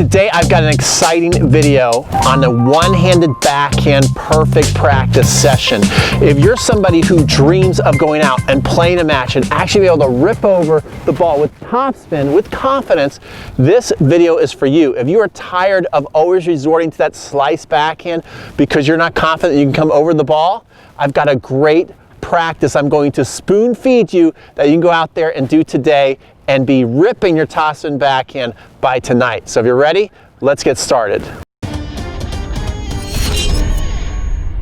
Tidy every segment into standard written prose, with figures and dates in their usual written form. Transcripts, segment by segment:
Today I've got an exciting video on a one-handed backhand perfect practice session. If you're somebody who dreams of going out and playing a match and actually be able to rip over the ball with topspin, with confidence, this video is for you. If you are tired of always resorting to that slice backhand because you're not confident you can come over the ball, I've got a great practice I'm going to spoon feed you that you can go out there and do today and be ripping your topspin backhand by tonight. So if you're ready, let's get started.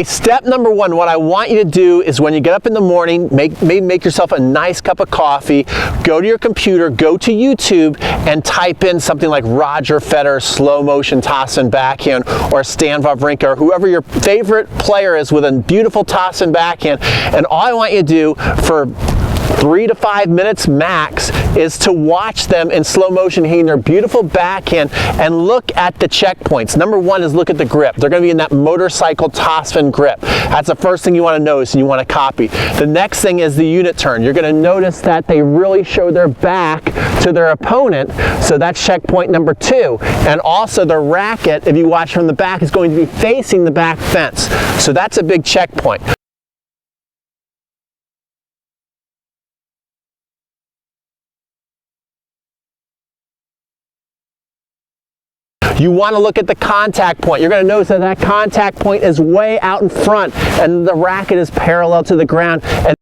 Step number one, what I want you to do is when you get up in the morning, maybe make yourself a nice cup of coffee, go to your computer, go to YouTube, and type in something like Roger Federer slow motion topspin backhand, or Stan Wawrinka, or whoever your favorite player is with a beautiful topspin backhand. And all I want you to do for 3 to 5 minutes max is to watch them in slow motion hitting their beautiful backhand and look at the checkpoints. Number one is look at the grip. They're going to be in that motorcycle topspin grip. That's the first thing you want to notice and you want to copy. The next thing is the unit turn. You're going to notice that they really show their back to their opponent, so that's checkpoint number 2. And also the racket, if you watch from the back, is going to be facing the back fence. So that's a big checkpoint. You want to look at the contact point. You're going to notice that that contact point is way out in front and the racket is parallel to the ground. And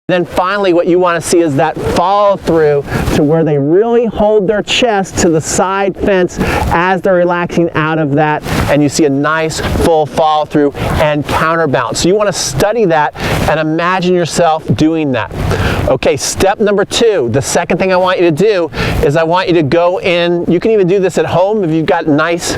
then finally what you want to see is that follow through to where they really hold their chest to the side fence as they're relaxing out of that, and you see a nice full follow through and counterbalance. So you want to study that and imagine yourself doing that. Okay, step number 2, the second thing I want you to do is I want you to go in, you can even do this at home if you've got nice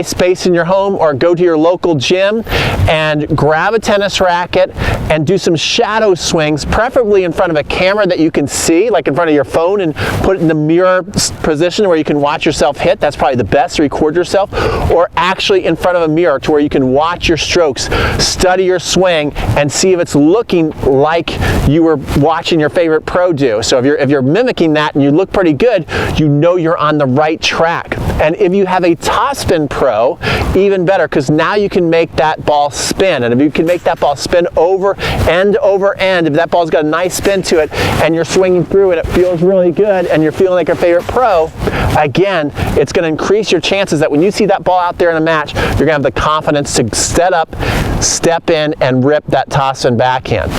space in your home, or go to your local gym and grab a tennis racket and do some shadow swings, preferably in front of a camera that you can see, like in front of your phone, and put it in the mirror position where you can watch yourself hit. That's probably the best to record yourself, or actually in front of a mirror to where you can watch your strokes, study your swing, and see if it's looking like you were watching your favorite pro do. So if you're mimicking that and you look pretty good, you know you're on the right track. And if you have a topspin pro, even better, because now you can make that ball spin. And if you can make that ball spin over end, if that ball's got a nice spin to it and you're swinging through it, it feels really good and you're feeling like your favorite pro, again, it's going to increase your chances that when you see that ball out there in a match, you're going to have the confidence to step in and rip that topspin backhand.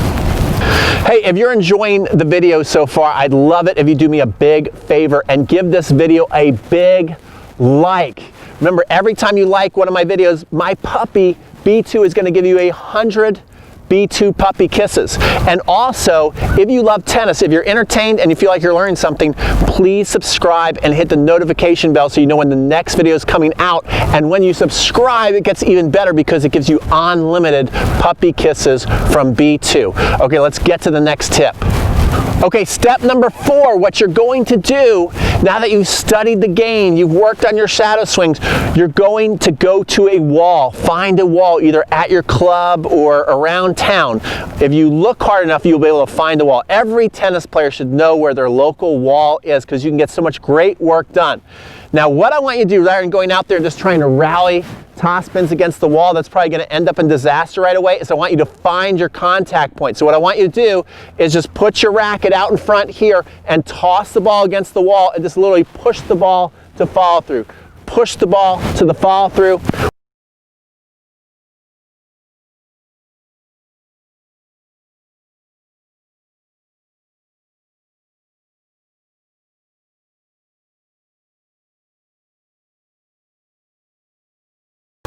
Hey, if you're enjoying the video so far, I'd love it if you do me a big favor and give this video a big like. Remember, every time you like one of my videos, my puppy B2 is going to give you 100 B2 puppy kisses. And also, if you love tennis, if you're entertained and you feel like you're learning something, please subscribe and hit the notification bell so you know when the next video is coming out. And when you subscribe, it gets even better because it gives you unlimited puppy kisses from B2. Okay, let's get to the next tip. Okay, step number 4, what you're going to do, now that you've studied the game, you've worked on your shadow swings, you're going to go to a wall. Find a wall either at your club or around town. If you look hard enough, you'll be able to find a wall. Every tennis player should know where their local wall is because you can get so much great work done. Now, what I want you to do, rather than going out there and just trying to rally topspins against the wall, that's probably going to end up in disaster right away, is I want you to find your contact point. So what I want you to do is just put your racket out in front here and toss the ball against the wall and just literally push the ball to follow through. Push the ball to the follow through.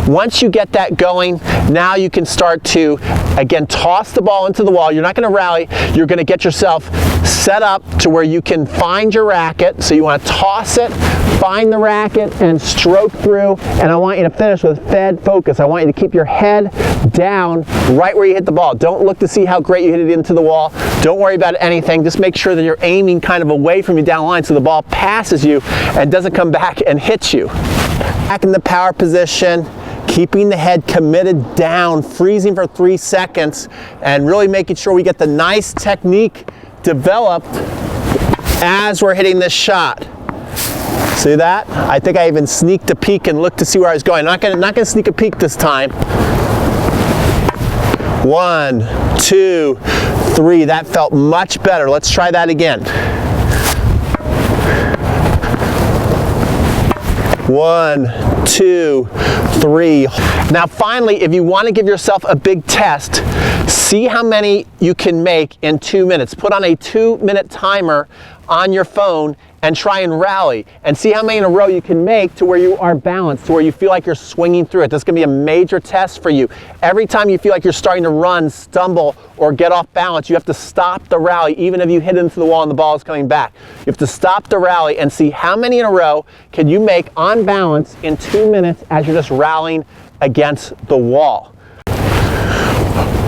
Once you get that going, now you can start to, again, toss the ball into the wall. You're not going to rally. You're going to get yourself set up to where you can find your racket. So you want to toss it, find the racket, and stroke through. And I want you to finish with Fed focus. I want you to keep your head down right where you hit the ball. Don't look to see how great you hit it into the wall. Don't worry about anything. Just make sure that you're aiming kind of away from you down the line so the ball passes you and doesn't come back and hit you. Back in the power position. Keeping the head committed down, freezing for 3 seconds, and really making sure we get the nice technique develop as we're hitting this shot. See that? I think I even sneaked a peek and looked to see where I was going. Not gonna sneak a peek this time. 1, 2, 3. That felt much better. Let's try that again. 1, 2, 3. Now finally, if you want to give yourself a big test, see how many you can make in 2 minutes. Put on a 2-minute timer on your phone and try and rally and see how many in a row you can make to where you are balanced, to where you feel like you're swinging through it. This is going to be a major test for you. Every time you feel like you're starting to run, stumble, or get off balance, you have to stop the rally, even if you hit into the wall and the ball is coming back. You have to stop the rally and see how many in a row can you make on balance in 2 minutes as you're just rallying against the wall.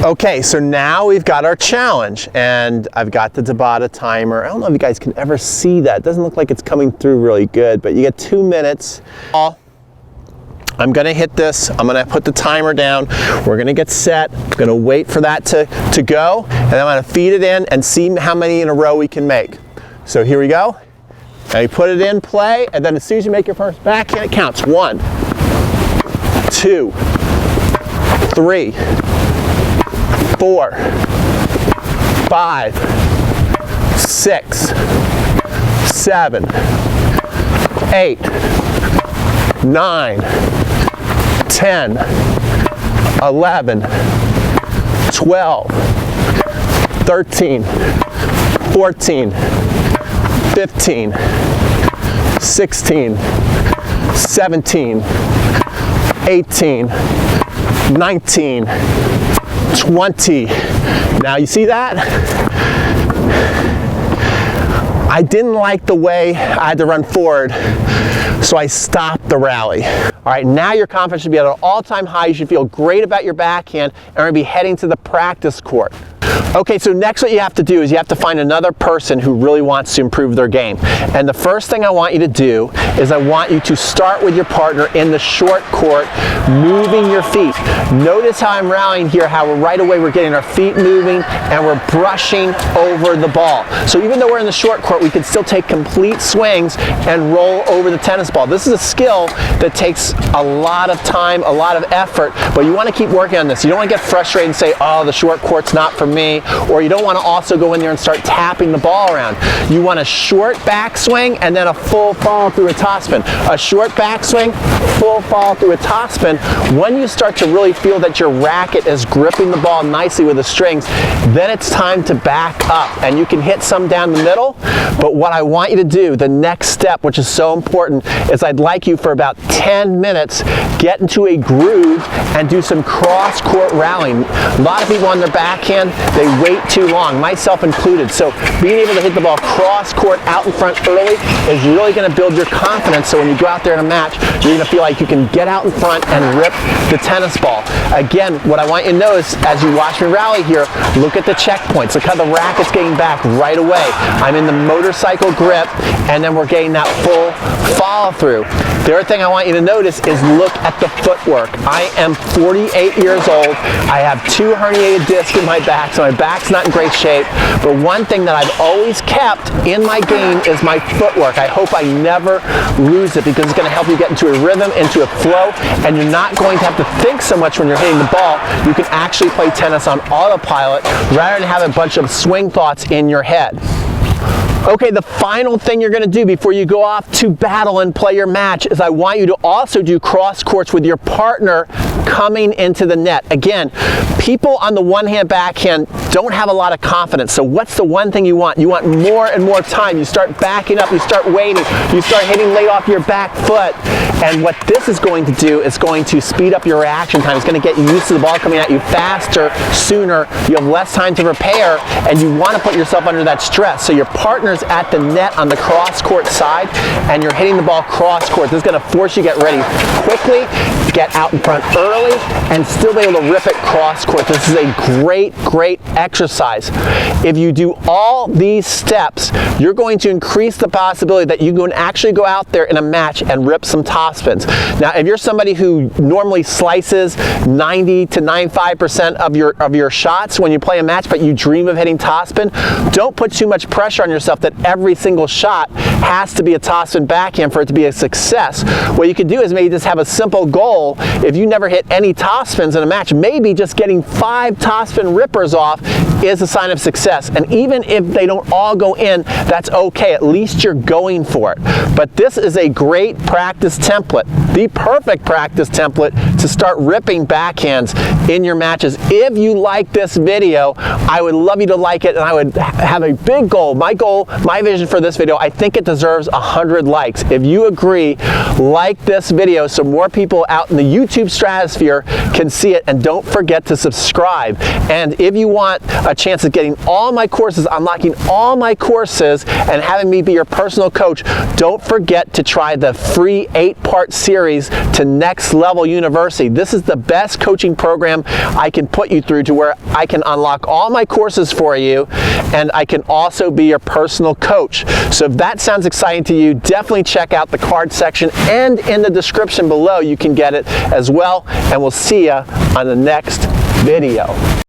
Okay, so now we've got our challenge, and I've got the Tabata timer. I don't know if you guys can ever see that. It doesn't look like it's coming through really good, but you get 2 minutes. I'm gonna hit this. I'm gonna put the timer down. We're gonna get set. I'm gonna wait for that to go, and I'm gonna feed it in and see how many in a row we can make. So here we go. Now you put it in play, and then as soon as you make your first backhand, it counts. 1, 2, 3, 4, 5, 6, 7, 8, 9, 10, 11, 12, 13, 14, 15, 16, 17, 18, 19, 20. Now you see that? I didn't like the way I had to run forward, so I stopped the rally. All right, now your confidence should be at an all-time high. You should feel great about your backhand, and we're gonna be heading to the practice court. Okay, so next what you have to do is you have to find another person who really wants to improve their game. And the first thing I want you to do is I want you to start with your partner in the short court, moving your feet. Notice how I'm rallying here, how right away we're getting our feet moving and we're brushing over the ball. So even though we're in the short court, we can still take complete swings and roll over the tennis ball. This is a skill that takes a lot of time, a lot of effort, but you want to keep working on this. You don't want to get frustrated and say, oh, the short court's not for me, or you don't want to also go in there and start tapping the ball around. You want a short backswing and then a full follow through a topspin. A short backswing, full follow through a topspin. When you start to really feel that your racket is gripping the ball nicely with the strings, then it's time to back up, and you can hit some down the middle. But what I want you to do, the next step, which is so important, is I'd like you for about 10 minutes get into a groove and do some cross-court rallying. A lot of people on their backhand, they wait too long, myself included. So being able to hit the ball cross-court out in front early is really going to build your confidence, so when you go out there in a match, you're going to feel like you can get out in front and rip the tennis ball. Again, what I want you to notice as you watch me rally here, look at the checkpoints. Look how the racket's getting back right away. I'm in the motorcycle grip, and then we're getting that full follow through. The other thing I want you to notice is look at the footwork. I am 48 years old. I have 2 herniated discs in my back, so my back's not in great shape. But one thing that I've always kept in my game is my footwork. I hope I never lose it, because it's going to help you get into a rhythm, into a flow, and you're not going to have to think so much when you're hitting the ball. You can actually play tennis on autopilot rather than have a bunch of swing thoughts in your head. Okay, the final thing you're going to do before you go off to battle and play your match is I want you to also do cross courts with your partner coming into the net. Again, people on the one-hand backhand don't have a lot of confidence. So what's the one thing you want? You want more and more time. You start backing up, you start waiting, you start hitting late off your back foot. And what this is going to do is going to speed up your reaction time. It's going to get you used to the ball coming at you faster, sooner. You have less time to prepare, and you want to put yourself under that stress. So your partner's at the net on the cross-court side, and you're hitting the ball cross-court. This is going to force you to get ready quickly, get out in front early, early and still be able to rip it cross court. This is a great exercise. If you do all these steps, you're going to increase the possibility that you can actually go out there in a match and rip some topspins. Now, if you're somebody who normally slices 90 to 95% of your shots when you play a match, but you dream of hitting topspin, don't put too much pressure on yourself that every single shot has to be a topspin backhand for it to be a success. What you can do is maybe just have a simple goal. If you never hit any topspins in a match, maybe just getting 5 topspin rippers off is a sign of success. And even if they don't all go in, that's okay. At least you're going for it. But this is a great practice template, the perfect practice template to start ripping backhands in your matches. If you like this video, I would love you to like it, and I would have a big goal. My vision for this video, I think it deserves 100 likes. If you agree, like this video so more people out in the YouTube stratosphere can see it, and don't forget to subscribe. And if you want a chance of getting all my courses, unlocking all my courses, and having me be your personal coach, don't forget to try the free 8-part series to Next Level University. This is the best coaching program I can put you through, to where I can unlock all my courses for you, and I can also be your personal coach. So if that sounds exciting to you, definitely check out the card section, and in the description below you can get it as well, and we'll see you on the next video.